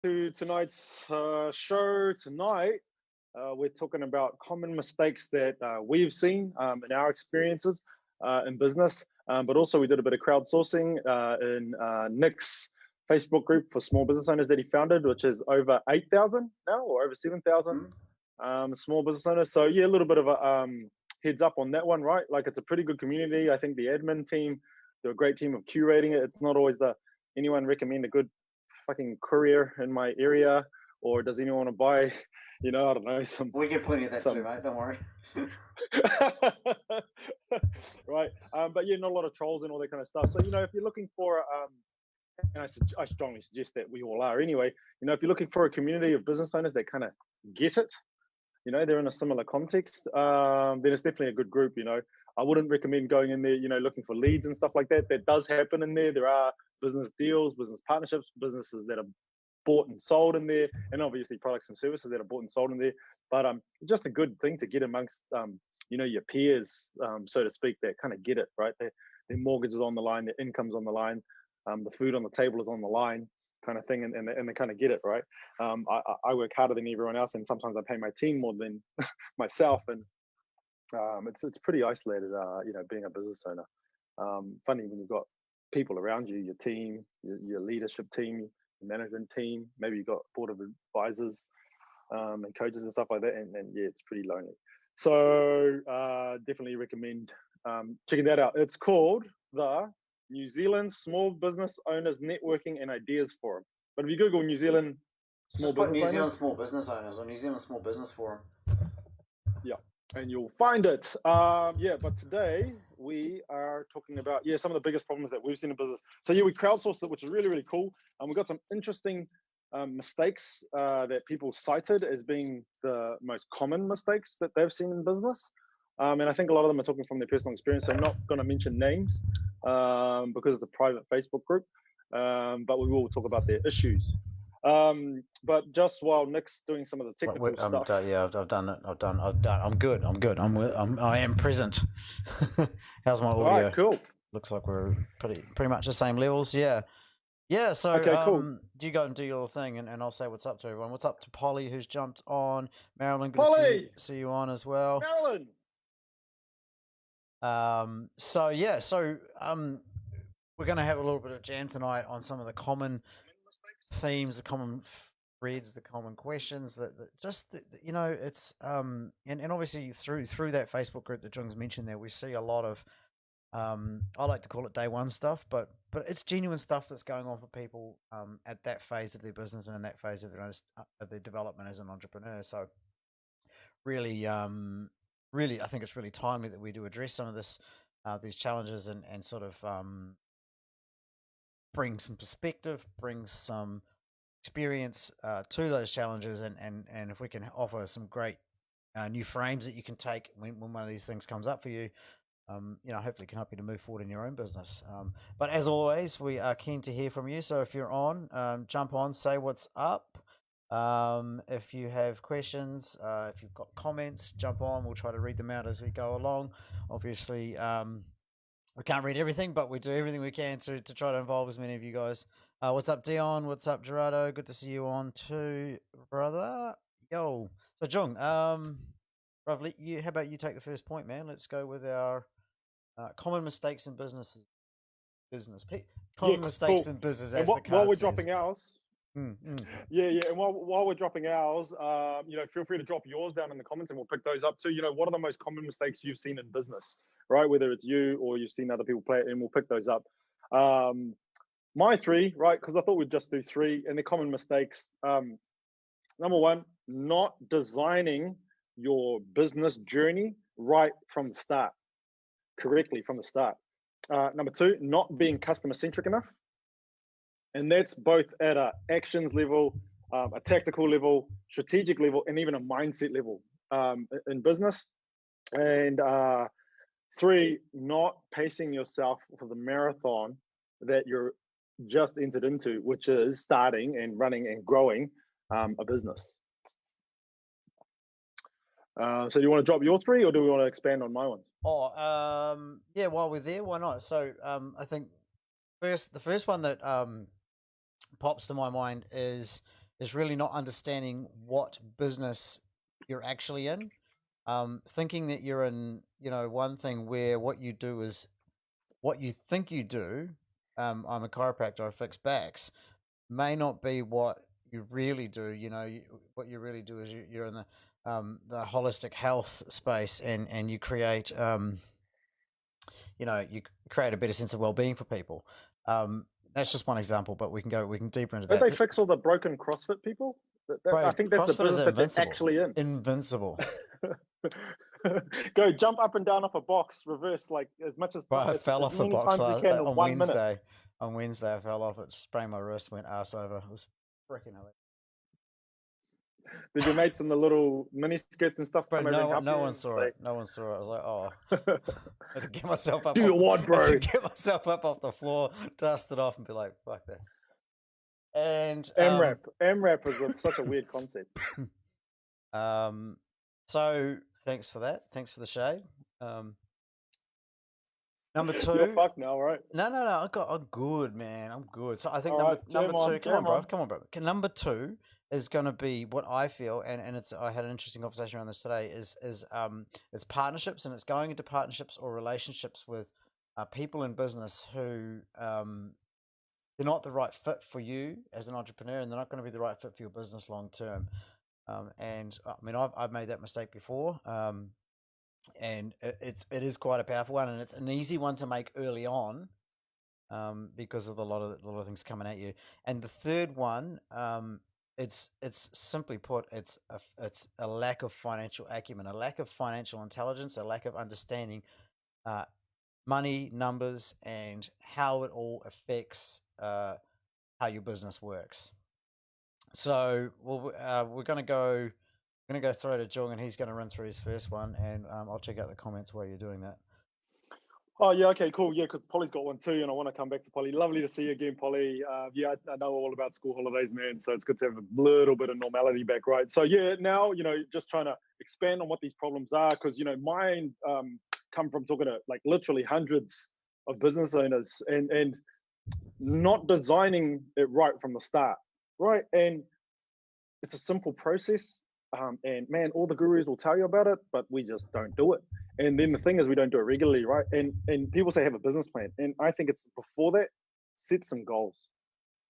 to tonight's show. Tonight, we're talking about common mistakes that we've seen in our experiences in business, but also we did a bit of crowdsourcing in Nick's Facebook group for small business owners that he founded, which is over 8,000 now or over 7,000 small business owners. So yeah, a little bit of a heads up on that one, right? Like it's a pretty good community. I think the admin team, they're a great team of curating it. It's not always anyone recommend a good fucking courier in my area, or does anyone want to buy, I don't know, some. We get plenty of that too, mate. Don't worry. Right, but yeah, not a lot of trolls and all that kind of stuff. So if you're looking for, and I strongly suggest that we all are anyway. If you're looking for a community of business owners that kind of get it, they're in a similar context, then it's definitely a good group. I wouldn't recommend going in there, looking for leads and stuff like that. That does happen in there. There are business deals, business partnerships, businesses that are bought and sold in there, and obviously products and services that are bought and sold in there. But just a good thing to get amongst, your peers, so to speak, that kind of get it, right? Their mortgage is on the line, their income's on the line, the food on the table is on the line, kind of thing, and they kind of get it, right? I work harder than everyone else, and sometimes I pay my team more than myself, and it's pretty isolated, being a business owner. Funny when you've got people around you, your team, your leadership team, your management team, maybe you've got board of advisors and coaches and stuff like that, and yeah, it's pretty lonely. So definitely recommend checking that out. It's called the New Zealand Small Business Owners Networking and Ideas Forum. But if you Google New Zealand Small Business New Owners, Zealand Small Business Owners or New Zealand Small Business Forum. Yeah, and you'll find it. But today we are talking about some of the biggest problems that we've seen in business. So we crowdsourced it, which is really, really cool. And we got some interesting mistakes that people cited as being the most common mistakes that they've seen in business. And I think a lot of them are talking from their personal experience. So I'm not going to mention names because it's a private Facebook group, but we will talk about their issues. But just while Nick's doing some of the technical stuff, I've done it. I'm good. I am present. How's my audio? All right, cool. Looks like we're pretty much the same levels. Yeah. So okay, cool. Do you go and do your thing, and I'll say what's up to everyone. What's up to Polly, who's jumped on? Marilyn, good to see you on as well. Marilyn. We're going to have a little bit of jam tonight on some of the common themes, the common threads, the common questions that it's and obviously through that Facebook group that Jung's mentioned there, we see a lot of I like to call it day one stuff, but it's genuine stuff that's going on for people at that phase of their business and in that phase of their development as an entrepreneur. So really, I think it's really timely that we do address some of these challenges and sort of bring some perspective, bring some experience to those challenges, and if we can offer some great new frames that you can take when one of these things comes up for you, hopefully can help you to move forward in your own business. But as always, we are keen to hear from you. So if you're on, jump on, say what's up. If you have questions, if you've got comments, jump on. We'll try to read them out as we go along. Obviously, we can't read everything, but we do everything we can to try to involve as many of you guys. What's up, Dion? What's up, Gerardo? Good to see you on too, brother. Yo. So, Jung, roughly, how about you take the first point, man? Let's go with our common mistakes in business. Common mistakes in business. As while we're dropping ours. Yeah. And while we're dropping ours, feel free to drop yours down in the comments, and we'll pick those up too. What are the most common mistakes you've seen in business, right? Whether it's you or you've seen other people play it, and we'll pick those up. My three, right? Because I thought we'd just do three, and the common mistakes. Number one, not designing your business journey right from the start, correctly from the start. Number two, not being customer centric enough. And that's both at a actions level, a tactical level, strategic level, and even a mindset level in business. And three, not pacing yourself for the marathon that you're just entered into, which is starting and running and growing a business. So do you want to drop your three, or do we want to expand on my ones? While we're there, why not? So I think the first one that pops to my mind is is really not understanding what business you're actually in. Thinking that you're in, one thing where what you do is what you think you do. I'm a chiropractor, I fix backs, may not be what you really do. What you really do is you're in the holistic health space, and you create, you create a better sense of well-being for people. That's just one example, but we can deeper into Don't that. they fix all the broken CrossFit people? Bro, I think that's the CrossFit is business that they're invincible. actually in. Invincible. Go jump up and down off a box, reverse, like as much as Bro, I fell off the many box times as you can in on 1 minute. Wednesday. On Wednesday, I fell off it, sprained my wrist, went ass over. It was freaking hilarious. Did your mates in the little mini skirts and stuff Bro, come over and help no you one and saw say, it. No one saw it. I was like, oh. I had to get myself up. Do your what, I bro? had to get myself up off the floor, dust it off, and be like, fuck this. And MRAP is such a weird concept. So thanks for that. Thanks for the shade. Number 2. You're fucked now, right? No. I'm good, man. I'm good. So I think All number right, 2. Come on, bro. Okay, number 2 is going to be what I feel, and it's. I had an interesting conversation around this today. Is it's partnerships, and it's going into partnerships or relationships with people in business who they're not the right fit for you as an entrepreneur, and they're not going to be the right fit for your business long term. And I mean, I've made that mistake before. And it is quite a powerful one, and it's an easy one to make early on, because of a lot of things coming at you. And the third one, it's simply put, it's a lack of financial acumen, a lack of financial intelligence, a lack of understanding money, numbers, and how it all affects how your business works. So, we're going to go. I'm going to go throw to Jung, and he's going to run through his first one, and I'll check out the comments while you're doing that. Oh, yeah, okay, cool. Yeah, because Polly's got one too, and I want to come back to Polly. Lovely to see you again, Polly. Yeah, I know all about school holidays, man, so it's good to have a little bit of normality back, right? So, yeah, now, just trying to expand on what these problems are, because, mine come from talking to, like, literally hundreds of business owners and not designing it right from the start, right? And it's a simple process. And man, all the gurus will tell you about it, but we just don't do it. And then the thing is, we don't do it regularly, right? And people say have a business plan, and I think it's before that, set some goals.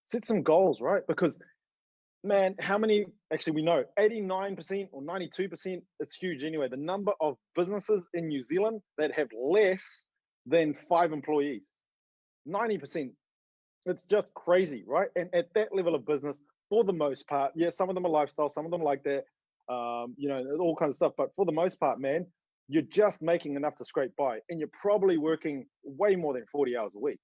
Set some goals, right? Because man, how many? Actually, we know 89% or 92%. It's huge anyway. The number of businesses in New Zealand that have less than 5 employees, 90%. It's just crazy, right? And at that level of business, for the most part, yeah, some of them are lifestyle, some of them like that. All kinds of stuff. But for the most part, man, you're just making enough to scrape by, and you're probably working way more than 40 hours a week,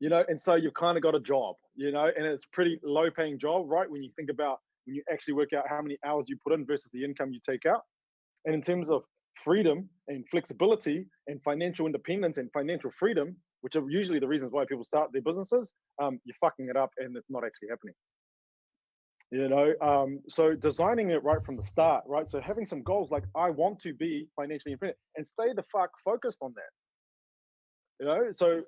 and so you've kind of got a job, and it's a pretty low paying job, right? When you think about, when you actually work out how many hours you put in versus the income you take out. And in terms of freedom and flexibility and financial independence and financial freedom, which are usually the reasons why people start their businesses, you're fucking it up, and it's not actually happening. So designing it right from the start, right? So having some goals, like I want to be financially independent, and stay the fuck focused on that. So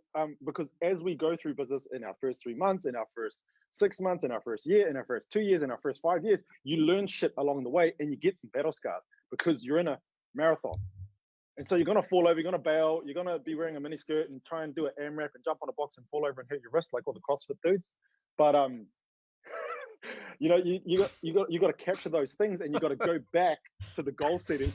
because as we go through business in our first 3 months, in our first 6 months, in our first year, in our first 2 years, in our first 5 years, you learn shit along the way, and you get some battle scars because you're in a marathon. And so you're going to fall over, you're going to bail, you're going to be wearing a mini skirt and try and do an AMRAP and jump on a box and fall over and hurt your wrist like all the CrossFit dudes. But you got to capture those things, and you got to go back to the goal setting.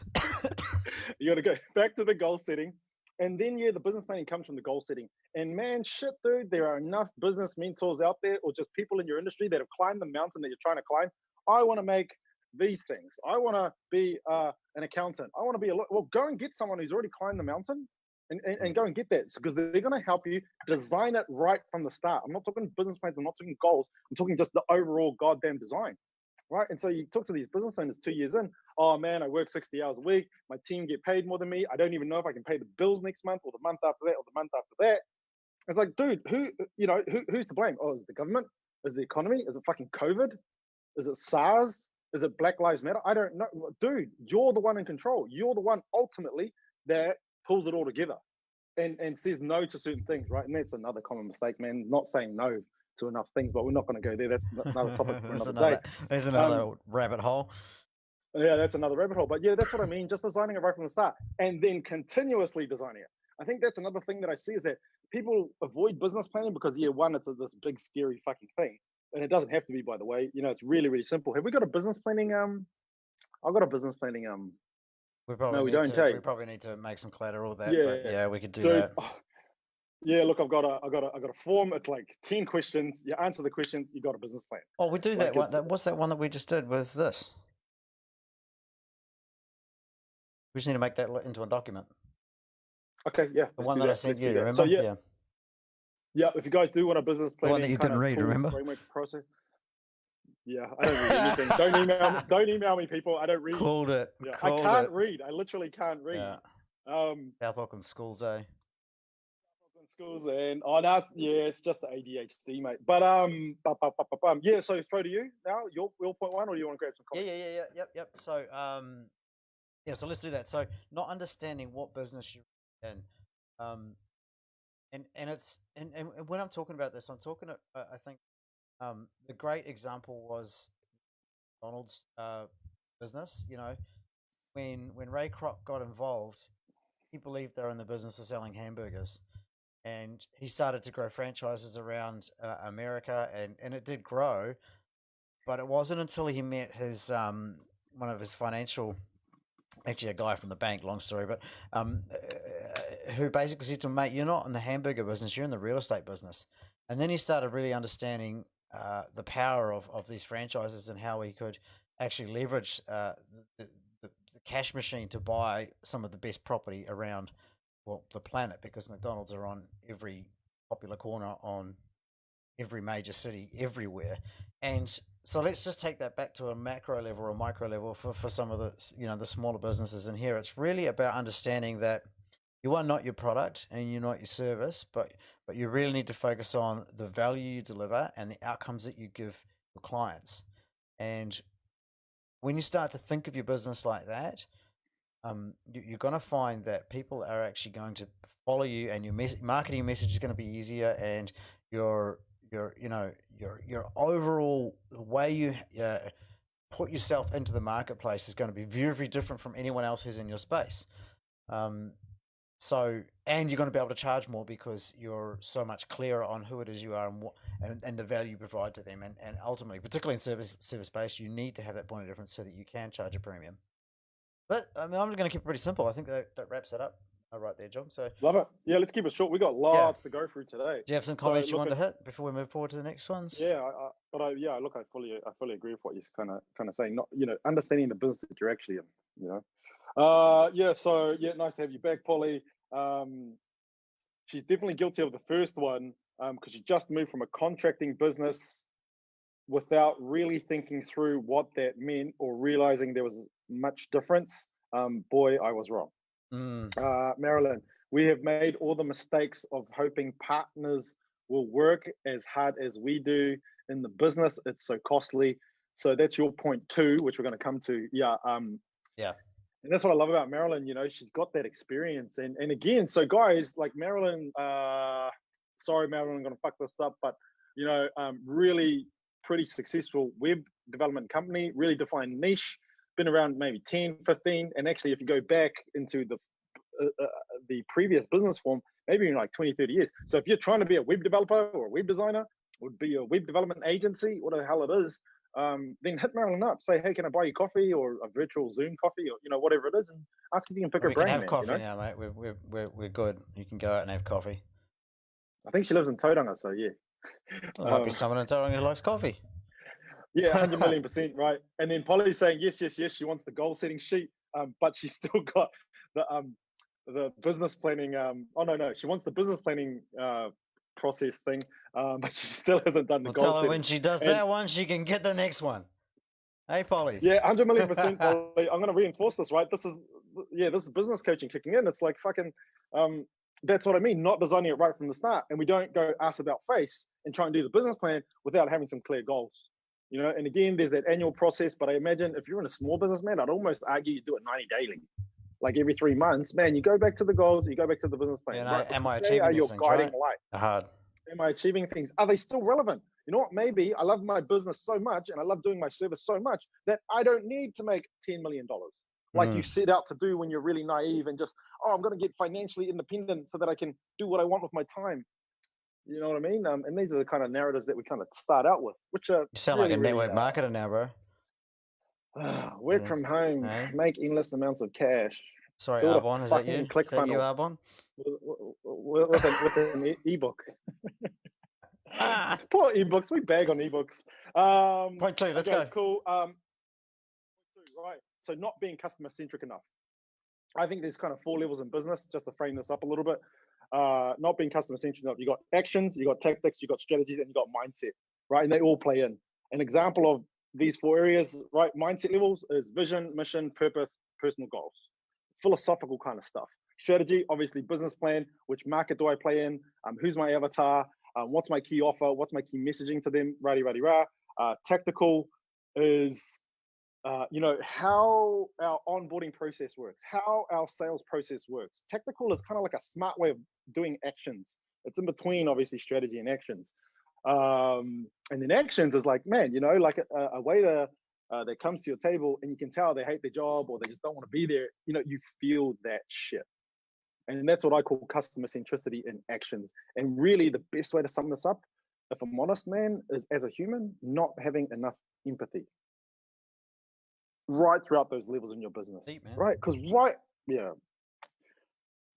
You got to go back to the goal setting, and then the business planning comes from the goal setting. And man, shit, dude, there are enough business mentors out there, or just people in your industry that have climbed the mountain that you're trying to climb. I want to make these things. I want to be an accountant. I want to be well. Go and get someone who's already climbed the mountain. And go and get that, because they're going to help you design it right from the start. I'm not talking business plans. I'm not talking goals. I'm talking just the overall goddamn design, right? And so you talk to these business owners 2 years in. Oh man, I work 60 hours a week. My team get paid more than me. I don't even know if I can pay the bills next month, or the month after that, or the month after that. It's like, dude, who's to blame? Oh, is it the government? Is it the economy? Is it fucking COVID? Is it SARS? Is it Black Lives Matter? I don't know, dude. You're the one in control. You're the one ultimately that pulls it all together and says no to certain things, right? And that's another common mistake, man. Not saying no, to enough things, but we're not going to go there. That's another topic for another day. There's another rabbit hole. Yeah, that's another rabbit hole. But yeah, that's what I mean. Just designing it right from the start and then continuously designing it. I think that's another thing that I see is that people avoid business planning because year one, it's this big, scary fucking thing. And it doesn't have to be, by the way. You know, it's really, really simple. Have we got a business planning? I've got a business planning. We probably need to make some collateral that. Yeah, but yeah, we could do that. Yeah, look, I've got a form. It's like 10 questions. You answer the questions, you got a business plan. Oh, we do that one. What's that one that we just did with this? We just need to make that into a document. Okay, yeah. The one that I sent you, remember? So yeah. If you guys do want a business plan, the one that you didn't read, remember? Process. Yeah, I don't read anything. Don't email me, people. I don't read. Called it. Yeah, I can't read. I literally can't read. Yeah. South Auckland schools, eh? Schools and it's just the ADHD, mate. But yeah. So throw to you now. Your point one, or do you want to grab some comments? Yep. So so let's do that. So not understanding what business you're in, and when I'm talking about this, I'm talking. I think the great example was McDonald's business. You know, when Ray Kroc got involved, he believed they were in the business of selling hamburgers. And he started to grow franchises around America, and it did grow. But it wasn't until he met his one of his financial, actually a guy from the bank, long story, but who basically said to him, mate, you're not in the hamburger business, you're in the real estate business. And then he started really understanding the power of these franchises and how he could actually leverage the cash machine to buy some of the best property around the planet, because McDonald's are on every popular corner, on every major city, everywhere. And so let's just take that back to a macro level or a micro level for some of the smaller businesses in here. It's really about understanding that you are not your product and you're not your service, but you really need to focus on the value you deliver and the outcomes that you give your clients. And when you start to think of your business like that, you're going to find that people are actually going to follow you, and your marketing message is going to be easier, and your overall way you put yourself into the marketplace is going to be very, very different from anyone else who's in your space. And you're going to be able to charge more because you're so much clearer on who it is you are and the value you provide to them. And ultimately, particularly in service based, you need to have that point of difference so that you can charge a premium. But I'm going to keep it pretty simple. I think that wraps it up right there, John. So love it. Yeah, let's keep it short. We got lots to go through today. Do you have some comments you want to hit before we move forward to the next ones? Yeah, I fully agree with what you're kind of saying. Not understanding the business that you're actually in. So nice to have you back, Polly. She's definitely guilty of the first one because she just moved from a contracting business without really thinking through what that meant or realizing there was much difference. Boy, I was wrong. Marilyn, we have made all the mistakes of hoping partners will work as hard as we do in the business. It's so costly. So that's your point two, which we're going to come to. And that's what I love about Marilyn. She's got that experience. And again, so guys, like Marilyn, sorry, Marilyn, I'm going to fuck this up, but really pretty successful web development company, really defined niche, been around maybe 10, 15. And actually, if you go back into the previous business form, maybe in like 20, 30 years. So if you're trying to be a web developer or a web designer, would be a web development agency, what the hell it is, then hit Marilyn up. Say, hey, can I buy you coffee or a virtual Zoom coffee or whatever it is, and ask if you can pick her brain. We can have coffee now, mate. We're good. You can go out and have coffee. I think she lives in Tauranga, so yeah. There might be someone in Tauranga who likes coffee. Yeah, 100 million%, right? And then Polly's saying yes. She wants the goal setting sheet, but she's still got the business planning. She wants the business planning process thing, but she still hasn't done the goal setting. When she does that one, she can get the next one. Hey, Polly. Yeah, 100 million%, Polly. I'm going to reinforce this, right? This is business coaching kicking in. It's like fucking. That's what I mean. Not designing it right from the start, and we don't go ass about face and try and do the business plan without having some clear goals. And again, there's that annual process, but I imagine if you're in a small business, man, I'd almost argue you do it 90 daily. Like every 3 months, man, you go back to the goals, you go back to the business plan. Am I achieving these things, right? Light. Hard. Am I achieving things? Are they still relevant? You know what? Maybe I love my business so much and I love doing my service so much that I don't need to make $10 million like you set out to do when you're really naive and just, oh, I'm going to get financially independent so that I can do what I want with my time. You know what I mean? And these are the kind of narratives that we kind of start out with, which are You sound really, like a network marketer now, bro. Work from home, hey? Make endless amounts of cash. Sorry, Build Arbon, a is that you? fucking click Is that you, funnel Arbon? with an ebook. Poor ebooks. We bag on ebooks. Point two. Let's go. Cool. Right. So not being customer centric enough. I think there's kind of 4 levels in business. Just to frame this up a little bit. Not being customer centric enough. You got actions, you got tactics, you got strategies, and you got mindset. Right, and they all play in. An example of these 4 areas, right? Mindset levels is vision, mission, purpose, personal goals. Philosophical kind of stuff. Strategy, obviously, business plan. Which market do I play in? Who's my avatar? What's my key offer? What's my key messaging to them? Rah. Tactical is, how our onboarding process works, how our sales process works. Tactical is kind of like a smart way of doing actions. It's in between, obviously, strategy and actions. And then actions is like, man, like a waiter that comes to your table and you can tell they hate their job or they just don't want to be there. You feel that shit. And that's what I call customer centricity in actions. And really the best way to sum this up, if I'm honest, man, is as a human, not having enough empathy. Right throughout those levels in your business. Deep, man. Right? Because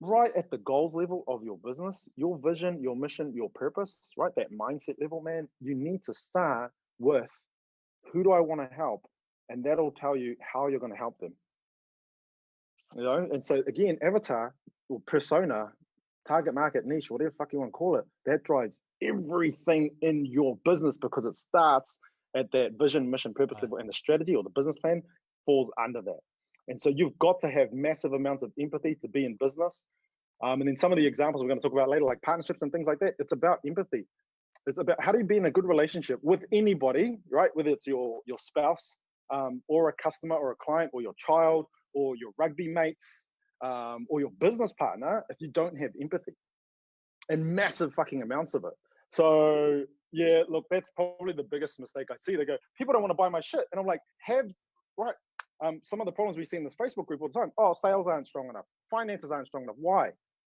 right at the goals level of your business, your vision, your mission, your purpose, right? That mindset level, man, you need to start with who do I want to help? And that'll tell you how you're going to help them. And so again, avatar or persona, target market, niche, whatever fuck you want to call it, that drives everything in your business because it starts at that vision, mission, purpose level, and the strategy or the business plan falls under that. And so you've got to have massive amounts of empathy to be in business. And then some of the examples we're going to talk about later, like partnerships and things like that, it's about empathy. It's about how do you be in a good relationship with anybody, right? Whether it's your spouse or a customer or a client or your child or your rugby mates or your business partner if you don't have empathy and massive fucking amounts of it. So yeah, look, that's probably the biggest mistake I see. They go, people don't want to buy my shit. And I'm like, some of the problems we see in this Facebook group all the time. Oh, sales aren't strong enough. Finances aren't strong enough. Why?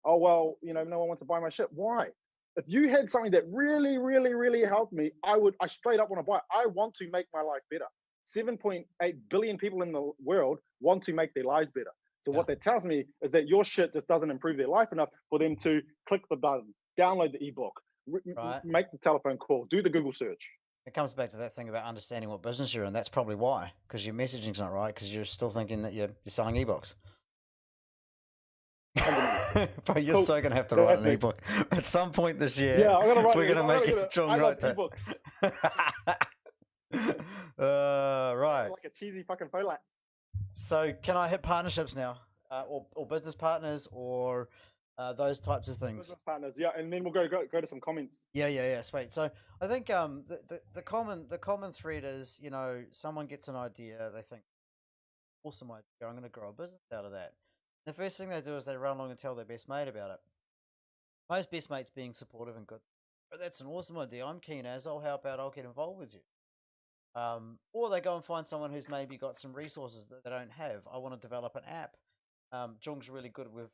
Oh, well, no one wants to buy my shit. Why? If you had something that really, really, really helped me, I straight up want to buy it. I want to make my life better. 7.8 billion people in the world want to make their lives better. So what that tells me is that your shit just doesn't improve their life enough for them to click the button, download the ebook, make the telephone call, do the Google search. It comes back to that thing about understanding what business you're in. That's probably why, because your messaging's not right, because you're still thinking that you're selling ebooks. Bro, you're so gonna have to write an ebook at some point this year. Yeah, I'm gonna write. We're gonna make it. John write that. Right. Like a cheesy fucking fella. So, can I hit partnerships now, or business partners, or those types of things? Business partners, yeah, and then we'll go to some comments. Yeah, sweet. So, I think the common thread is, someone gets an idea, they think, awesome idea, I'm going to grow a business out of that. The first thing they do is they run along and tell their best mate about it. Most best mates being supportive and good. But that's an awesome idea. I'm keen as, I'll help out, I'll get involved with you. Or they go and find someone who's maybe got some resources that they don't have. I want to develop an app. Jung's really good with,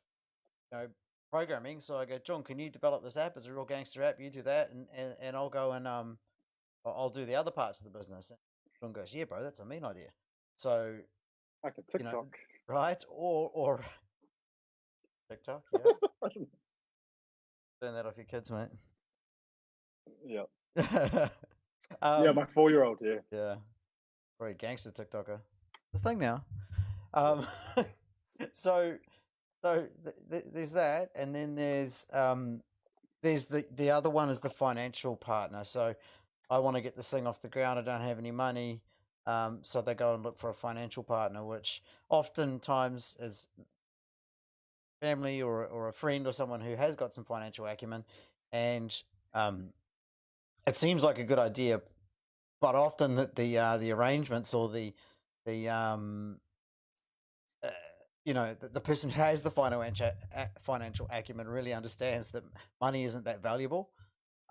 programming. So I go, Jung, can you develop this app? It's a real gangster app. You do that, and I'll go and I'll do the other parts of the business. And Jung goes, yeah, bro, that's a mean idea. So like a TikTok, right? Or TikTok, yeah. Turn that off your kids, mate. Yeah. Yeah, my 4-year-old. Yeah. Very gangster TikToker. The thing now. So there's that, and then there's the other one is the financial partner. So I want to get this thing off the ground. I don't have any money. So they go and look for a financial partner, which oftentimes is family or a friend or someone who has got some financial acumen, and it seems like a good idea, but often the arrangements or the person who has the financial acumen really understands that money isn't that valuable.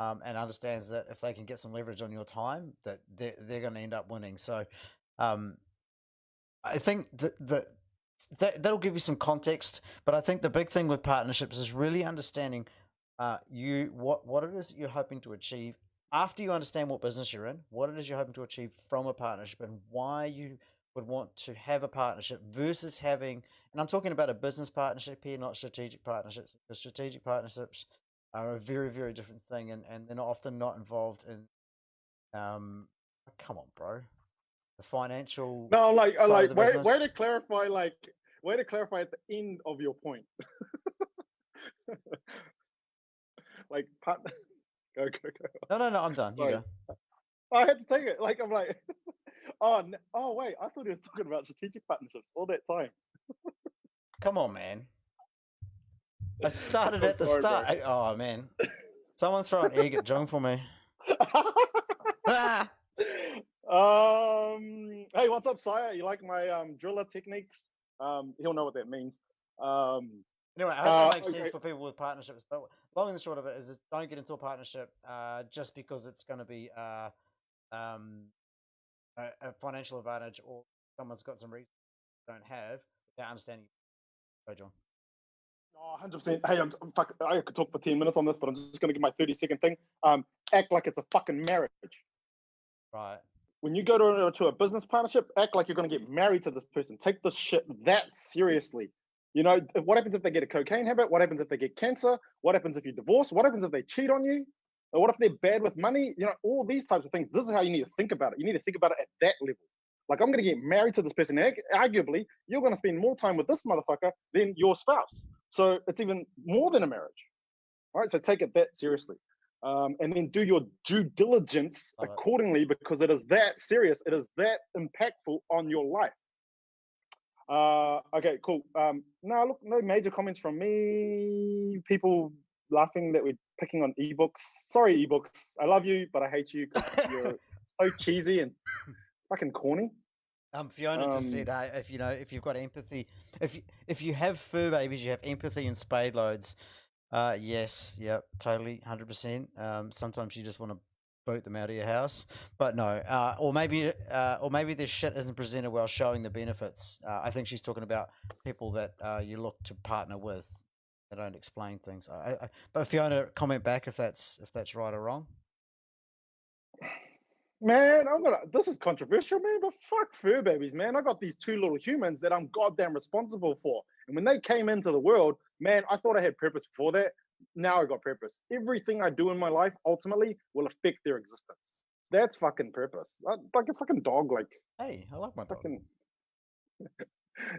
and understands that if they can get some leverage on your time, that they're going to end up winning. So, I think that'll give you some context. But I think the big thing with partnerships is really understanding what it is that you're hoping to achieve after you understand what business you're in, what it is you're hoping to achieve from a partnership, and why you would want to have a partnership versus having. And I'm talking about a business partnership here, not strategic partnerships, because strategic partnerships are a very, very different thing, and they're often not involved in. Come on, bro. The financial No, like, side of the business. way to clarify, at the end of your point. Like, partner. Go. No, I'm done. You Sorry. go. I had to take it. Like, I'm like, oh wait, I thought he was talking about strategic partnerships all that time. Come on, man. I started at the Sorry, start. Oh man, someone throw an egg at Jung for me. Ah! Hey, what's up, Sire? You like my driller techniques? He'll know what that means. Anyway, I hope that makes okay. sense for people with partnerships. But long and the short of it is, don't get into a partnership just because it's going to be a financial advantage, or someone's got some reason you don't have without understanding. Go, John. Oh, 100%. Hey, I could talk for 10 minutes on this, but I'm just going to give my 30-second thing. Act like it's a fucking marriage. Right. When you go to a business partnership, act like you're going to get married to this person. Take this shit that seriously. You know, what happens if they get a cocaine habit? What happens if they get cancer? What happens if you divorce? What happens if they cheat on you? Or what if they're bad with money? You know, all these types of things. This is how you need to think about it. You need to think about it at that level. Like, I'm going to get married to this person. And arguably, you're going to spend more time with this motherfucker than your spouse. So it's even more than a marriage. All right, so take it that seriously. And then do your due diligence accordingly, because it is that serious. It is that impactful on your life. Okay, cool. No major comments from me. People laughing that we're picking on ebooks. Sorry, ebooks. I love you, but I hate you because you're so cheesy and fucking corny. Fiona just said, hey, if you've got empathy, if you have fur babies, you have empathy in spade loads. Yes, yep, totally, 100%. Sometimes you just want to boot them out of your house, but no. Or maybe their shit isn't presented well, showing the benefits. I think she's talking about people that you look to partner with. They don't explain things. But Fiona, comment back if that's right or wrong. Man, this is controversial, man, but fuck fur babies, man. I got these two little humans that I'm goddamn responsible for. And when they came into the world, man, I thought I had purpose before that. Now I got purpose. Everything I do in my life ultimately will affect their existence. That's fucking purpose. Like a fucking dog, like. Hey, I like my dog.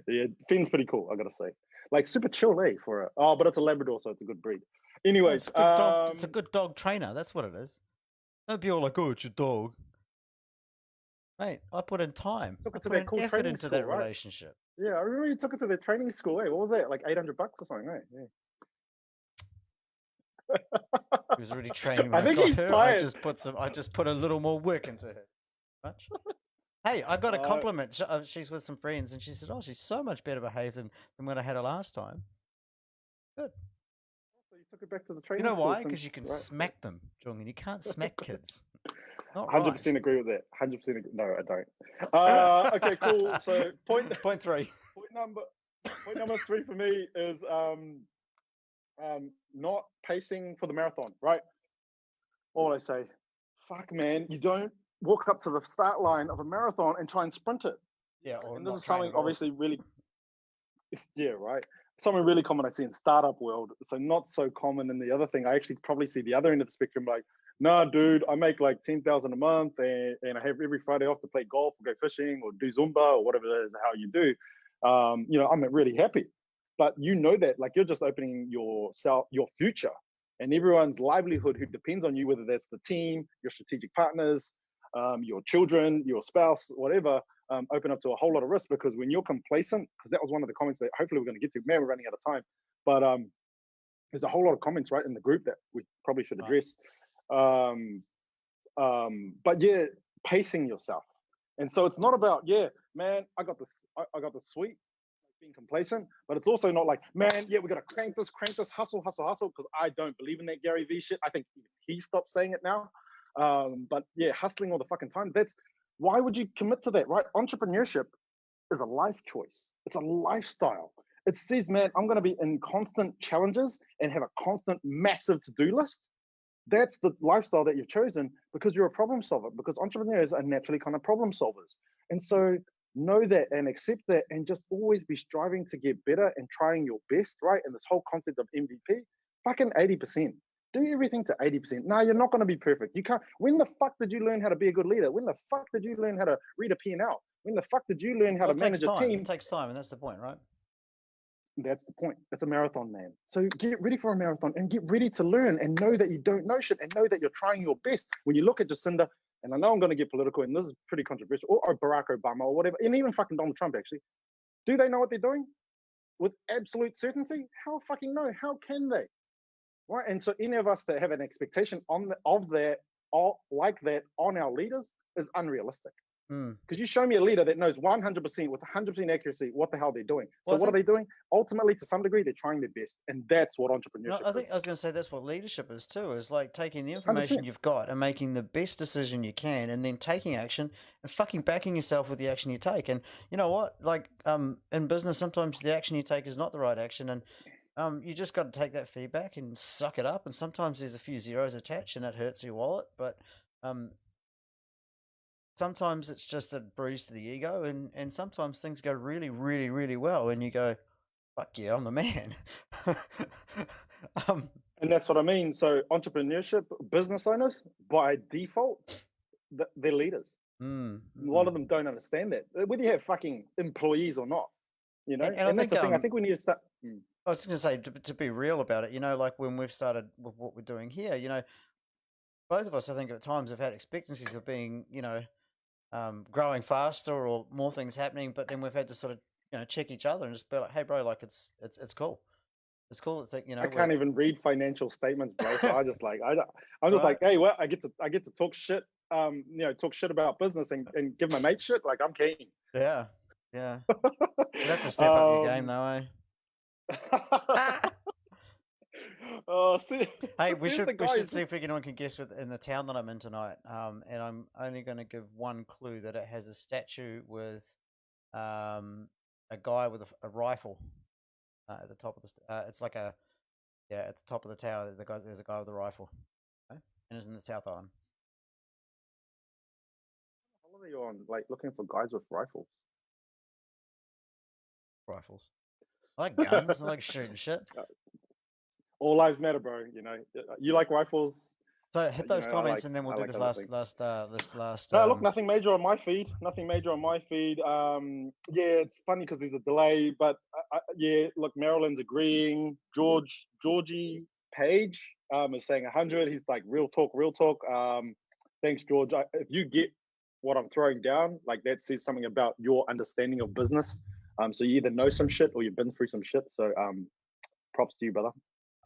Yeah, Finn's pretty cool, I gotta say. Like, super chill, for it. Oh, but it's a Labrador, so it's a good breed. Anyways, it's a good dog trainer. That's what it is. Don't be all like, oh, it's your dog. Mate, I put in time. Took it I to that cool effort into that right? relationship. Yeah, I remember you took it to the training school. Hey, what was that? Like $800 or something, right? Yeah. He was already training. I think he's tired. I just put a little more work into her. Much. Hey, I got a compliment. She's with some friends, and she said, "Oh, she's so much better behaved than when I had her last time." Good. So you took it back to the training. You know why? Because you can smack them, Jung, and you can't smack kids. 100% agree with that. 100%. No, I don't. Okay, cool. So point 3. Point number 3 for me is not pacing for the marathon. Right. All I say, fuck, man, you don't walk up to the start line of a marathon and try and sprint it. Yeah. And this is something obviously really. Yeah. Right. Something really common I see in startup world. So not so common in the other thing. I actually probably see the other end of the spectrum, like, nah, dude, I make like 10,000 a month and I have every Friday off to play golf or go fishing or do Zumba or whatever it is, how you do. I'm really happy. But you know that, like, you're just opening your future and everyone's livelihood who depends on you, whether that's the team, your strategic partners, your children, your spouse, whatever, open up to a whole lot of risk. Because when you're complacent, because that was one of the comments that hopefully we're going to get to, man, we're running out of time, but there's a whole lot of comments right in the group that we probably should address. But yeah, pacing yourself. And so it's not about, yeah, man, I got this sweet being complacent, but it's also not like, man, yeah, we got to crank this, hustle, because I don't believe in that Gary Vee shit. I think he stopped saying it now. But yeah, hustling all the fucking time. Why would you commit to that, right? Entrepreneurship is a life choice. It's a lifestyle. It says, man, I'm going to be in constant challenges and have a constant massive to-do list. That's the lifestyle that you've chosen because you're a problem solver, because entrepreneurs are naturally kind of problem solvers. And so know that and accept that and just always be striving to get better and trying your best, right? And this whole concept of MVP, fucking 80%. Do everything to 80%. No, you're not going to be perfect. You can't. When the fuck did you learn how to be a good leader? When the fuck did you learn how to read a P&L? When the fuck did you learn how to manage a team? It takes time, and that's the point, right? That's the point. It's a marathon, man. So get ready for a marathon and get ready to learn and know that you don't know shit and know that you're trying your best. When you look at Jacinda, and I know I'm going to get political, and this is pretty controversial, or Barack Obama or whatever, and even fucking Donald Trump, actually. Do they know what they're doing? With absolute certainty? How fucking no? How can they? Right? And so any of us that have an expectation of that on our leaders is unrealistic. Because you show me a leader that knows 100% with 100% accuracy what the hell they're doing. So what are they doing? Ultimately, to some degree, they're trying their best, and that's what entrepreneurship is. I was going to say that's what leadership is too. Is like taking the information 100%. You've got and making the best decision you can, and then taking action and fucking backing yourself with the action you take. And you know what? Like in business, sometimes the action you take is not the right action, and you just got to take that feedback and suck it up. And sometimes there's a few zeros attached, and it hurts your wallet, but sometimes it's just a bruise to the ego, and sometimes things go really, really, really well, and you go, fuck yeah, I'm the man. And that's what I mean. So entrepreneurship, business owners, by default, they're leaders. A lot of them don't understand that, whether you have fucking employees or not, you know? And that's the thing. I think we need to start. I was going to say, to be real about it, you know, like when we've started with what we're doing here, you know, both of us, I think at times have had expectancies of being, you know, growing faster or more things happening, but then we've had to sort of, you know, check each other and just be like, hey bro, like it's cool. It's cool. It's like, you know, I can't even read financial statements, bro. So I'm just like, hey, well, I get to talk shit, you know, talk shit about business and give my mate shit. Like I'm keen. Yeah. You have to step up your game though, eh? Oh, see. Hey, we should see if anyone can guess in the town that I'm in tonight. And I'm only going to give one clue that it has a statue with a guy with a rifle at the top of the. It's like at the top of the tower. There's a guy with a rifle, okay? And it's in the South Island. What are you on? Like looking for guys with rifles? Rifles. I like guns. I like shooting shit. All lives matter, bro. You know, you like rifles. So hit those comments, and then we'll do this last. No, look, nothing major on my feed. Yeah, it's funny because there's a delay, but yeah, look, Marilyn's agreeing. Georgie Page is saying 100. He's like, real talk. Thanks, George. If you get what I'm throwing down, like that says something about your understanding of business. So you either know some shit or you've been through some shit. So props to you, brother.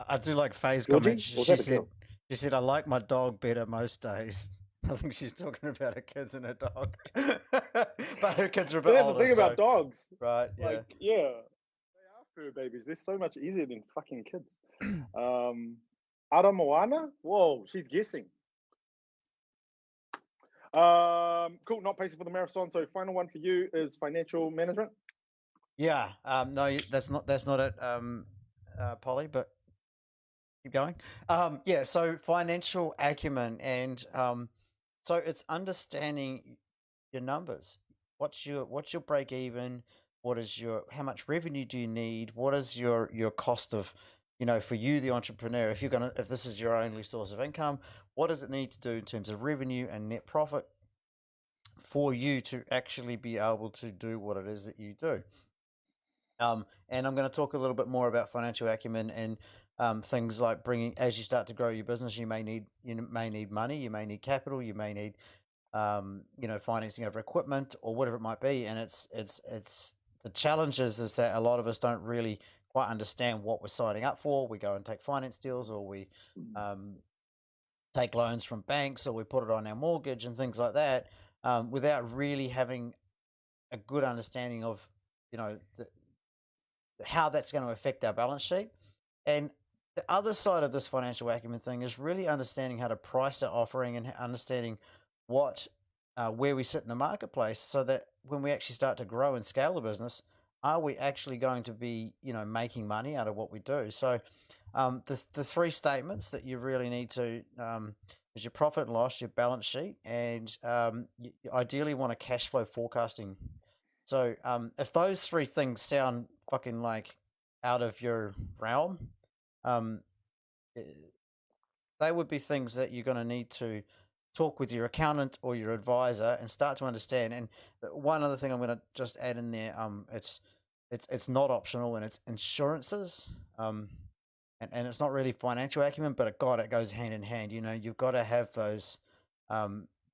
I do like Faye's comment. She said, I like my dog better most days. I think she's talking about her kids and her dog. But her kids are a bit older. That's the thing about dogs. Right, yeah. Like, yeah. They are fur babies. They're so much easier than fucking kids. Aramoana? Whoa, she's guessing. Cool, not pacing for the marathon. So final one for you is financial management. Yeah. No, that's not it, Polly, but keep going. Yeah, so financial acumen, and so it's understanding your numbers. What's your break even? How much revenue do you need? What is your cost of, you know, for you, the entrepreneur, if this is your only source of income, what does it need to do in terms of revenue and net profit for you to actually be able to do what it is that you do? And I'm going to talk a little bit more about financial acumen and things like as you start to grow your business, you may need money, you may need capital, you may need you know, financing over equipment or whatever it might be. And it's the challenge is that a lot of us don't really quite understand what we're signing up for. We go and take finance deals, or we take loans from banks, or we put it on our mortgage and things like that, without really having a good understanding of, you know, how that's going to affect our balance sheet. And the other side of this financial acumen thing is really understanding how to price our offering and understanding what where we sit in the marketplace, so that when we actually start to grow and scale the business, are we actually going to be, making money out of what we do? So the three statements that you really need to is your profit and loss, your balance sheet, and you ideally want a cash flow forecasting. So if those three things sound fucking like out of your realm, um, they would be things that you're going to need to talk with your accountant or your advisor and start to understand. And one other thing I'm going to just add in there, it's not optional, and it's insurances. And it's not really financial acumen, but God, it goes hand in hand. You've got to have those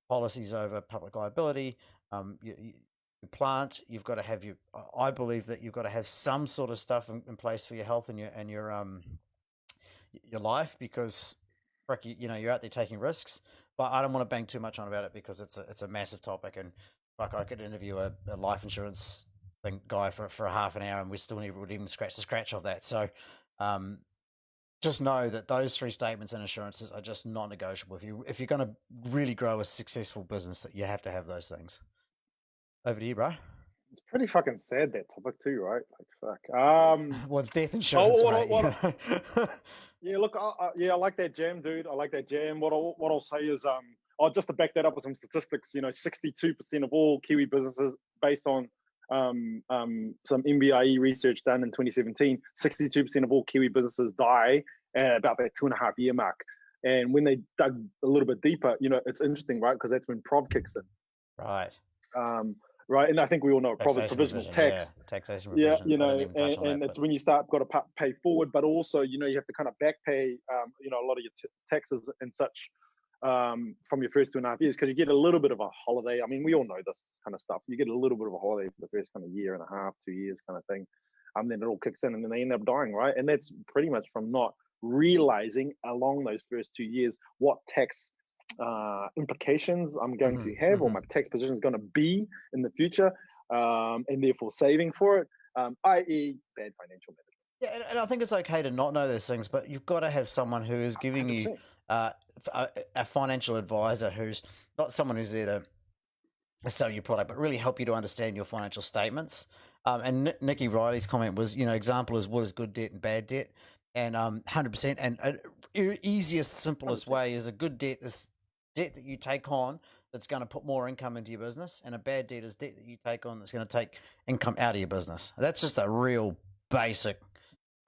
policies over public liability. Your plant, you've got to have I believe that you've got to have some sort of stuff in place for your health and your life, because frick, you're out there taking risks. But I don't want to bang too much on about it, because it's a massive topic, and fuck, I could interview a life insurance guy for a half an hour, and we still wouldn't even scratch the scratch of that. So just know that those three statements and assurances are just non-negotiable. If you're going to really grow a successful business, that you have to have those things. Over to you, bro. It's pretty fucking sad, that topic too, right? Like, fuck. Well, it's death insurance, mate. Yeah, look, I like that jam, dude. I like that jam. What I'll say is, just to back that up with some statistics, 62% of all Kiwi businesses, based on some MBIE research done in 2017, 62% of all Kiwi businesses die at about that 2.5 year mark. And when they dug a little bit deeper, it's interesting, right? Because that's when prov kicks in. Right. Right, and I think we all know provisional tax. Yeah, taxation revision. Yeah, and it's when you start got to pay forward, but also you have to kind of back pay, a lot of your taxes and such from your first 2.5 years, because you get a little bit of a holiday. I mean, we all know this kind of stuff. You get a little bit of a holiday for the first kind of year and a half, 2 years kind of thing. Then it all kicks in, and then they end up dying, right? And that's pretty much from not realizing along those first 2 years what tax implications I'm going to have, or my tax position is going to be in the future, and therefore saving for it, i.e. bad financial management. Yeah, and I think it's okay to not know those things, but you've got to have someone who is giving 100%. You a financial advisor, who's not someone who's there to sell your product, but really help you to understand your financial statements. And Nikki Riley's comment was, example is what is good debt and bad debt, and 100%. And easiest, simplest 100%. Way is a good debt is debt that you take on that's going to put more income into your business, and a bad debt is debt that you take on that's going to take income out of your business. That's just a real basic,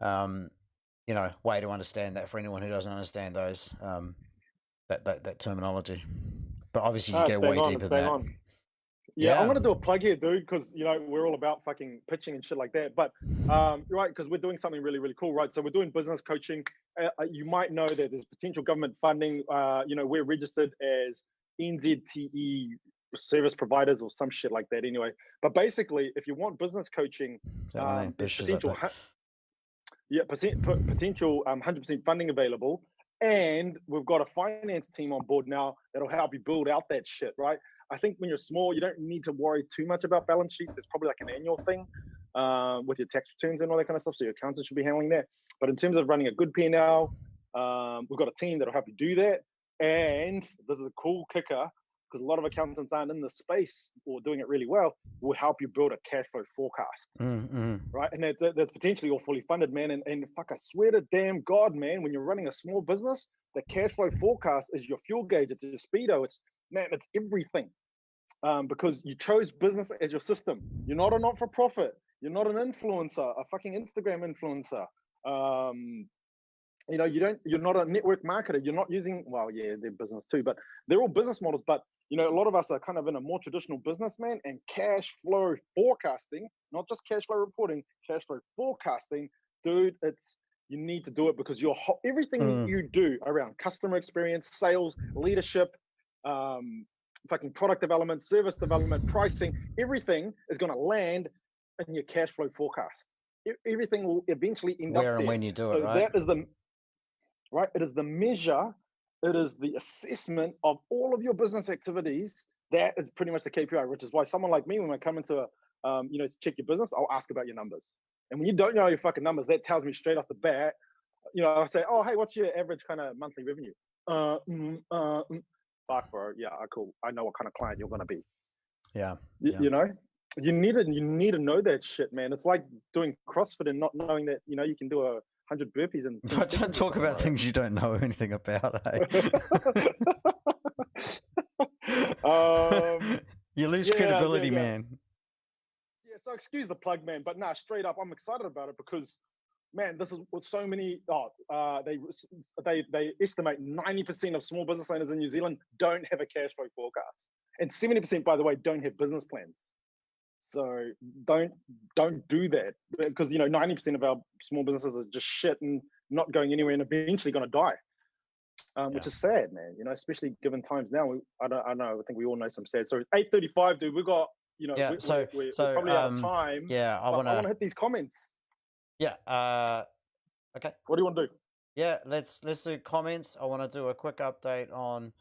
way to understand that for anyone who doesn't understand those, that terminology. But obviously you go way deeper than that. Yeah, I'm going to do a plug here, dude, because, we're all about fucking pitching and shit like that. But, right, because we're doing something really, really cool, right? So we're doing business coaching. You might know that there's potential government funding. We're registered as NZTE service providers or some shit like that anyway. But basically, if you want business coaching, there's potential, potential 100% funding available. And we've got a finance team on board now that'll help you build out that shit, right? I think when you're small, you don't need to worry too much about balance sheets. It's probably like an annual thing with your tax returns and all that kind of stuff. So your accountant should be handling that. But in terms of running a good P&L, we've got a team that'll help you do that. And this is a cool kicker, because a lot of accountants aren't in the space or doing it really well, will help you build a cash flow forecast. Right? And that's potentially all fully funded, man. And fuck, I swear to damn God, man, when you're running a small business, the cash flow forecast is your fuel gauge, it's your speedo, it's everything. Because you chose business as your system. You're not a not-for-profit. You're not an influencer, a fucking Instagram influencer. You're not a network marketer. You're not using, well, yeah, they're business too, but they're all business models. But, a lot of us are kind of in a more traditional business, man, and cash flow forecasting, not just cash flow reporting, cash flow forecasting, dude, you need to do it, because everything you do around customer experience, sales, leadership, fucking product development, service development, pricing, everything is going to land in your cash flow forecast. Everything will eventually end up there. Where and when you do it, right? That is right. It is the measure. It is the assessment of all of your business activities. That is pretty much the KPI, which is why someone like me, when I come into to check your business, I'll ask about your numbers. And when you don't know your fucking numbers, that tells me straight off the bat. I say, oh, hey, what's your average kind of monthly revenue? Fuck, bro. Yeah, cool. I know what kind of client you're gonna be. Yeah. You know, you need to know that shit, man. It's like doing CrossFit and not knowing that you can do 100 burpees and. Don't talk about things you don't know anything about. Eh? You lose credibility, man. Yeah, so excuse the plug, man, but straight up, I'm excited about it because, man, this is what so many. They estimate 90% of small business owners in New Zealand don't have a cash flow forecast, and 70%, by the way, don't have business plans. So don't do that, because 90% of our small businesses are just shit and not going anywhere and eventually going to die. Which is sad, man. Especially given times now. I don't know. I think we all know some sad stories. 8:35, dude. We got we're probably out of time. Yeah, I want to hit these comments. Yeah. Okay. What do you want to do? Yeah, let's do comments. I want to do a quick update on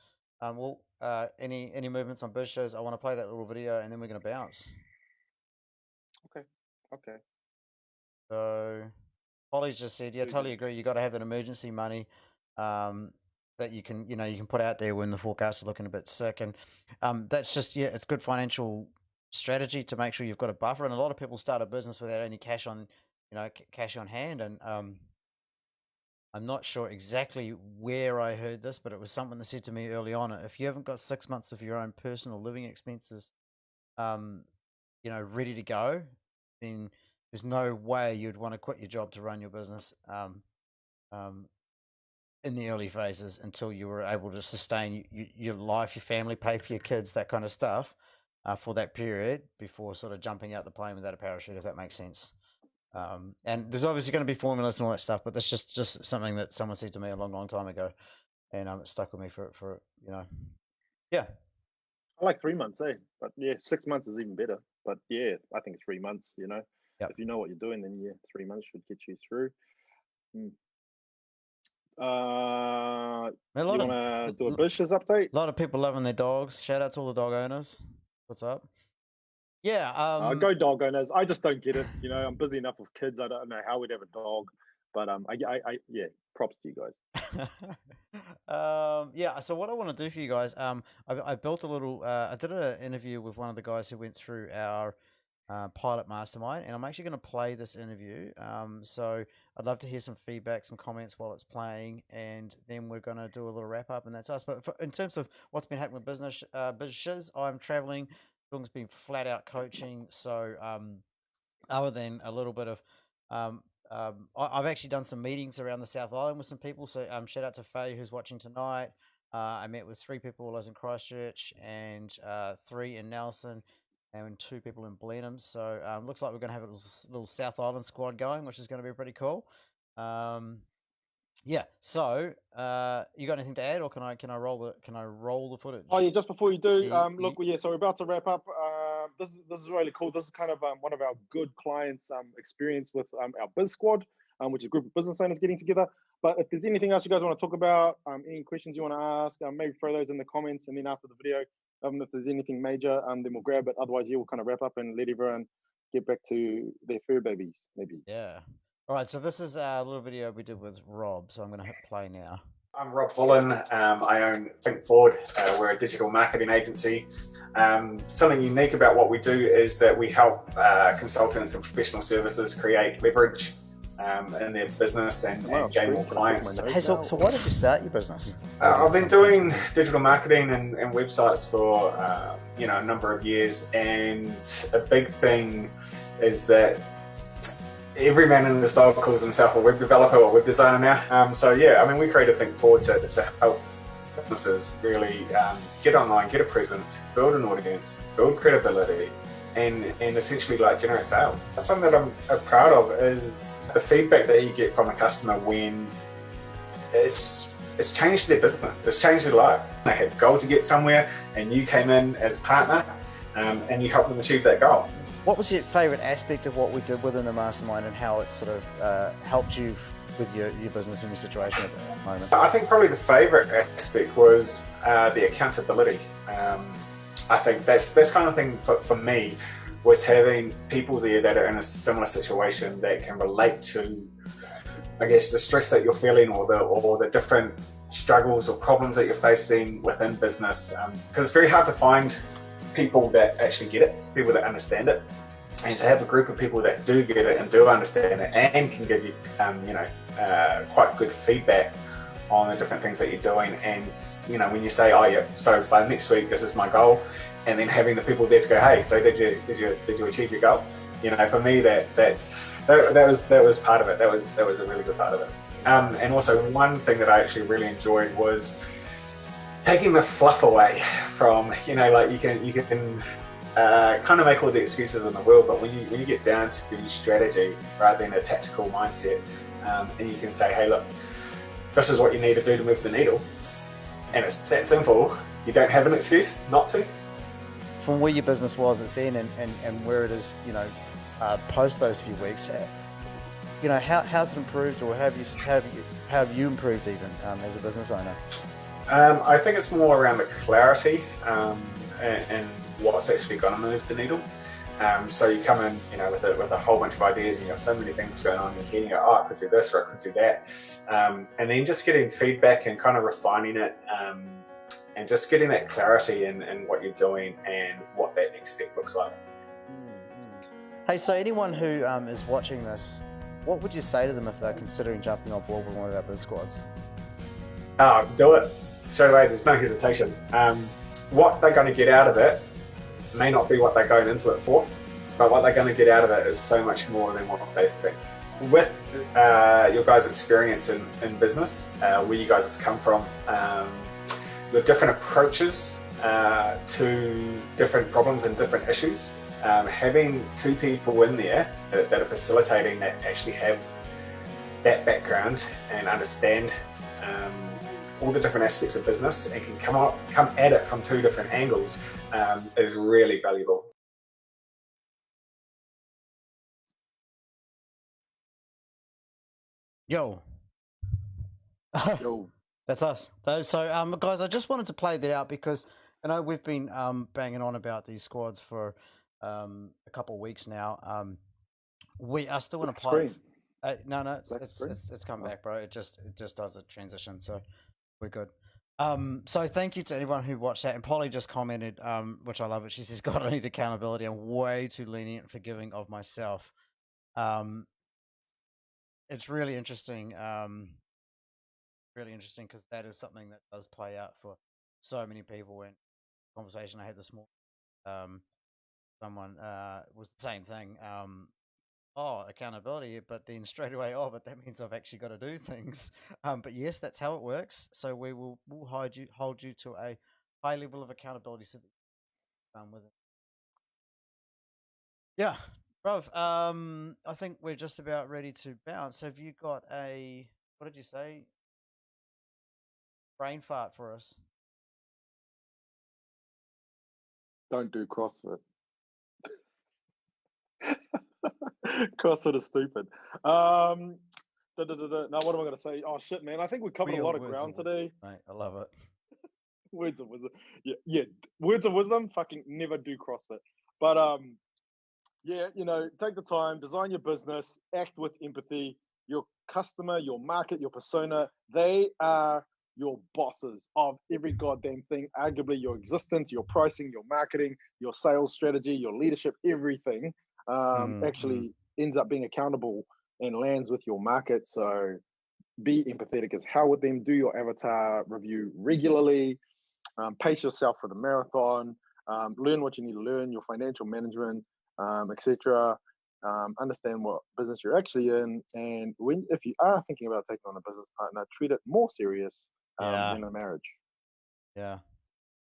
any movements on Biz Shiz. I want to play that little video and then we're going to bounce. Okay. So Holly's just said, yeah, totally agree. You got to have that emergency money that you can put out there when the forecasts are looking a bit sick, and that's just it's good financial strategy to make sure you've got a buffer. And a lot of people start a business without any cash on hand, and I'm not sure exactly where I heard this, but it was someone that said to me early on, if you haven't got 6 months of your own personal living expenses ready to go, then there's no way you'd want to quit your job to run your business in the early phases until you were able to sustain your life, your family, pay for your kids, that kind of stuff for that period before sort of jumping out the plane without a parachute, if that makes sense. And there's obviously going to be formulas and all that stuff, but that's just something that someone said to me a long time ago, and it stuck with me for yeah. I like 3 months, but 6 months is even better. But I think 3 months. Yep. If you know what you're doing, then 3 months should get you through. You want to do a Biz Shiz update? A lot of people loving their dogs. Shout out to all the dog owners. What's up? Yeah. Go dog owners. I just don't get it. I'm busy enough with kids. I don't know how we'd have a dog, but props to you guys. So what I want to do for you guys, I built a little. I did an interview with one of the guys who went through our pilot mastermind, and I'm actually going to play this interview. So I'd love to hear some feedback, some comments while it's playing, and then we're going to do a little wrap up, and that's us. But in terms of what's been happening with business, Biz Shiz, I'm traveling. It's been flat out coaching. So other than a little bit of I've actually done some meetings around the South Island with some people. So shout out to Faye, who's watching tonight. I met with 3 people while I was in Christchurch, and 3 in Nelson, and 2 people in Blenheim. So looks like we're going to have a little South Island squad going, which is going to be pretty cool. So you got anything to add, or can I roll the footage? Oh yeah, just before you do, so we're about to wrap up. This is really cool. This is kind of one of our good clients' experience with our Biz Squad, which is a group of business owners getting together. But if there's anything else you guys want to talk about, any questions you want to ask, maybe throw those in the comments, and then after the video, if there's anything major, then we'll grab it. Otherwise, we'll kind of wrap up and let everyone get back to their fur babies, maybe. Yeah. All right. So this is a little video we did with Rob. So I'm going to hit play now. I'm Rob Bullen. I own Think Forward. We're a digital marketing agency. Something unique about what we do is that we help consultants and professional services create leverage in their business and gain more clients. Hey, so why did you start your business? I've been doing digital marketing and websites for a number of years, and a big thing is that every man in this dog calls himself a web developer or web designer now. We created Think Forward to help businesses really get online, get a presence, build an audience, build credibility, and essentially generate sales. Something that I'm proud of is the feedback that you get from a customer when it's changed their business, it's changed their life. They had a goal to get somewhere, and you came in as a partner and you helped them achieve that goal. What was your favourite aspect of what we did within the mastermind, and how it sort of helped you with your business and your situation at the moment? I think probably the favourite aspect was the accountability. I think that's kind of thing for me was having people there that are in a similar situation that can relate to, I guess, the stress that you're feeling, or the different struggles or problems that you're facing within business. Because it's very hard to find people that actually get it, people that understand it, and to have a group of people that do get it and do understand it and can give you, quite good feedback on the different things that you're doing. And when you say, oh yeah, so by next week this is my goal, and then having the people there to go, hey, so did you achieve your goal? For me that was part of it. That was a really good part of it. And also one thing that I actually really enjoyed was taking the fluff away from, you can kind of make all the excuses in the world, but when you get down to strategy rather than a tactical mindset, and you can say, hey, look, this is what you need to do to move the needle, and it's that simple. You don't have an excuse not to. From where your business was at then and where it is, post those few weeks, how's it improved, or have you improved even as a business owner? I think it's more around the clarity and what's actually going to move the needle. So you come in, with a whole bunch of ideas, and you've got so many things going on in your head, and you go, oh, I could do this or I could do that. And then just getting feedback and kind of refining it, and just getting that clarity in what you're doing and what that next step looks like. Hey, so anyone who is watching this, what would you say to them if they're considering jumping on board with one of our Biz Squads? Do it. Straight away, there's no hesitation. What they're going to get out of it may not be what they're going into it for, but what they're going to get out of it is so much more than what they think. With your guys' experience in business, where you guys have come from, your different approaches to different problems and different issues, having two people in there that are facilitating, that actually have that background and understand all the different aspects of business and can come at it from two different angles, is really valuable. Yo. That's us. So, guys, I just wanted to play that out because I know we've been banging on about these squads for a couple of weeks now. We are still going to play. No, it's come back, bro. It just does a transition, so we're good. So thank you to anyone who watched that. And Polly just commented, which I love it. She says, "God, I need accountability. I'm way too lenient and forgiving of myself." It's really interesting. Really interesting because that is something that does play out for so many people. And conversation I had this morning, someone was the same thing. Accountability, but then straight away, but that means I've actually got to do things. But yes, that's how it works. So we'll hold you to a high level of accountability so that you're done with it. Yeah, bruv. I think we're just about ready to bounce. Have you got what did you say? Brain fart for us. Don't do CrossFit. CrossFit is stupid. Now what am I going to say? Oh shit, man! I think we covered a lot of ground today. Mate, I love it. Words of wisdom. Yeah. Words of wisdom. Fucking never do CrossFit. But take the time, design your business, act with empathy. Your customer, your market, your persona, they are your bosses of every goddamn thing. Arguably your existence, your pricing, your marketing, your sales strategy, your leadership, everything actually ends up being accountable and lands with your market. So be empathetic as hell with them. Do your avatar review regularly. Pace yourself for the marathon. Learn what you need to learn, your financial management, etc. Understand what business you're actually in, and if you are thinking about taking on a business partner, treat it more serious than a marriage. Yeah,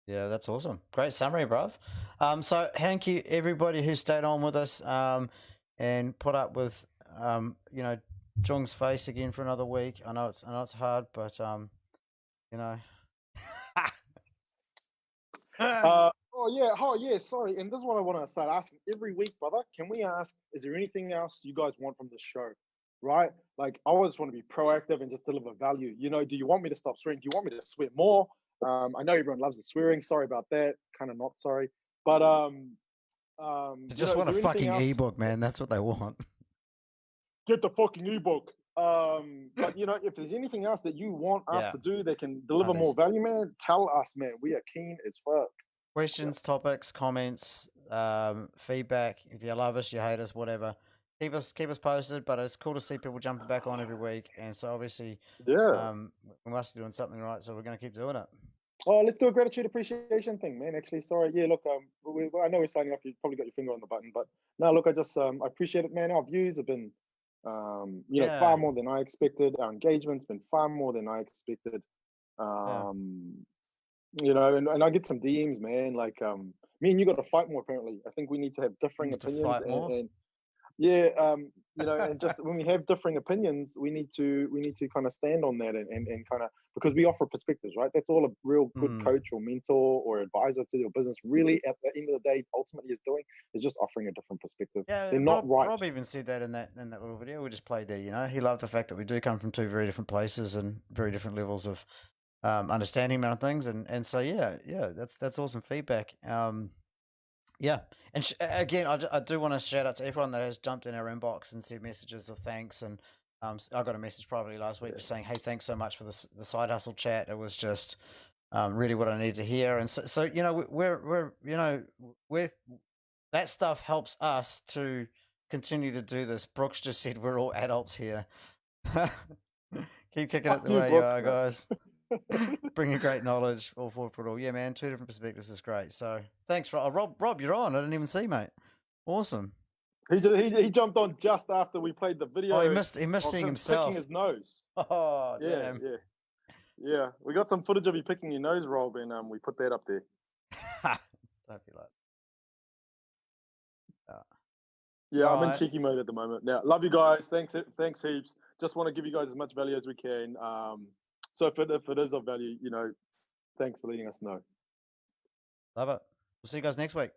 that's awesome. Great summary, bruv. So thank you everybody who stayed on with us and put up with Jung's face again for another week. I know it's hard, but sorry. And this is what I want to start asking every week, brother. Can we ask, is there anything else you guys want from this show? Right? Like, I always want to be proactive and just deliver value. Do you want me to stop swearing? Do you want me to swear more? I know everyone loves the swearing. Sorry about that. Kind of not sorry. But They just want a fucking ebook, man. That's what they want. Get the fucking ebook. But if there's anything else that you want us to do that can deliver more value, man, tell us, man. We are keen as fuck. Questions, topics, comments, feedback. If you love us, you hate us, whatever. Keep us posted. But it's cool to see people jumping back on every week. And so obviously, we must be doing something right. So we're going to keep doing it. Oh, let's do a gratitude appreciation thing, man. Actually, sorry. Yeah, look, I know we're signing off. You probably got your finger on the button, but no, look, I appreciate it, man. Our views have been, far more than I expected. Our engagement's been far more than I expected. And I get some DMs, man. Like, me and you got to fight more. Apparently, I think we need to have differing opinions, and and just when we have differing opinions, we need to kind of stand on that and kind of, because we offer perspectives, right? That's all a real good coach or mentor or advisor to your business really at the end of the day ultimately is doing, is just offering a different perspective. Yeah, they're not right. Rob even said that in that little video we just played there. He loved the fact that we do come from two very different places and very different levels of understanding about things, and so that's awesome feedback. And again, I do want to shout out to everyone that has jumped in our inbox and sent messages of thanks. And I got a message probably last week just saying, "Hey, thanks so much for the side hustle chat. It was just really what I needed to hear." And so we're that stuff helps us to continue to do this. Brooks just said we're all adults here. Keep kicking it the way you are, guys. Bringing great knowledge, all for it all. Yeah, man, two different perspectives is great. So thanks, Rob. Rob, you're on. I didn't even see, mate. Awesome. He jumped on just after we played the video. Oh, he missed seeing himself picking his nose. Oh, damn. Yeah. We got some footage of you picking your nose, Rob, and we put that up there. Don't be like. I'm in cheeky mode at the moment. Now, love you guys. Thanks heaps. Just want to give you guys as much value as we can. So if it is of value, thanks for letting us know. Love it. We'll see you guys next week.